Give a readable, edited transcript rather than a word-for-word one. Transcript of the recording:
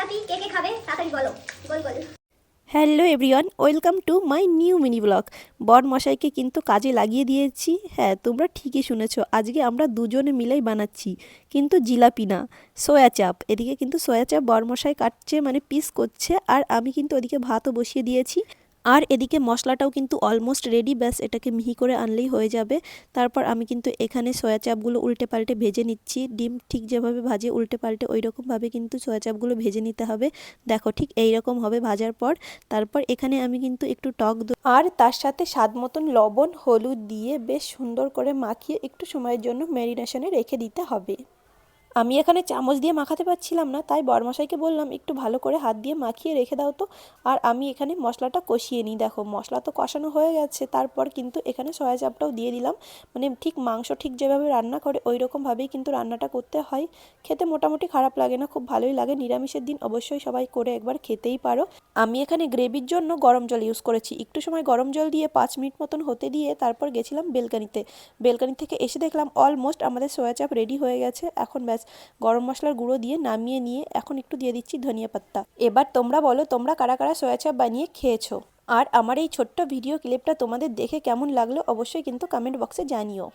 ফাটাফাটি কে কে খাবে তাড়াতাড়ি বলো। গোল গোল। Hello everyone, welcome to my new mini blog. বর মশাইকে কিন্তু কাজে লাগিয়ে দিয়েছি। হ্যাঁ, তোমরা ঠিকই শুনেছো, আজকে আমরা দুজনে মিলেই বানাচ্ছি, কিন্তু জিলাপি না, সয়া চাপ। এদিকে কিন্তু সয়া চাপ বর মশাই কাটছে, মানে পিস করছে, আর আমি কিন্তু ওদিকে ভাতও বসিয়ে দিয়েছি। আর এদিকে মশলাটাও কিন্তু অলমোস্ট রেডি, ব্যাস এটাকে মিহি করে আনলেই হয়ে যাবে। তারপর আমি কিন্তু এখানে সয়া চাপগুলো উল্টে পাল্টে ভেজে নিচ্ছি। ডিম ঠিক যেভাবে ভাজে উল্টে পাল্টে ওই রকমভাবে কিন্তু সয়া চাপগুলো ভেজে নিতে হবে। দেখো ঠিক এই রকম হবে ভাজার পর। তারপর এখানে আমি কিন্তু একটু টক দই আর তার সাথে স্বাদ মতন লবণ হলুদ দিয়ে বেশ সুন্দর করে মাখিয়ে একটু সময়ের জন্য ম্যারিনেশনে রেখে দিতে হবে। আমি এখানে চামচ দিয়ে মাখাতে পারছিলাম না, তাই বরমশাইকে বললাম একটু ভালো করে হাত দিয়ে মাখিয়ে রেখে দাও তো। আর আমি এখানে মশলাটা কষিয়ে নিই। দেখো মশলা তো কষানো হয়ে গেছে, তারপর কিন্তু এখানে সয়া চাপটাও দিয়ে দিলাম। মানে ঠিক মাংস ঠিক যেভাবে রান্না করে ওই রকমভাবেই কিন্তু রান্নাটা করতে হয়। খেতে মোটামুটি খারাপ লাগে না, খুব ভালোই লাগে। নিরামিষের দিন অবশ্যই সবাই করে একবার খেতেই পারো। আমি এখানে গ্রেভির জন্য গরম জল ইউজ করেছি। একটু সময় গরম জল দিয়ে 5 মিনিট মতন হতে দিয়ে তারপর গেছিলাম বেলকানিতে। বেলকানি থেকে এসে দেখলাম অলমোস্ট আমাদের সয়া চাপ রেডি হয়ে গেছে। এখন ব্যাস গরম মশলার গুঁড়ো দিয়ে নামিয়ে নিয়ে এখন একটু দিয়ে দিচ্ছি ধনিয়া পাতা। এবার তোমরা বলো, তোমরা কারা কারা সয়া চাপ বানিয়ে খেয়েছো? আর আমার এই ছোট্ট ভিডিও ক্লিপটা তোমাদের দেখে কেমন লাগলো অবশ্যই কিন্তু কমেন্ট বক্সে জানিও।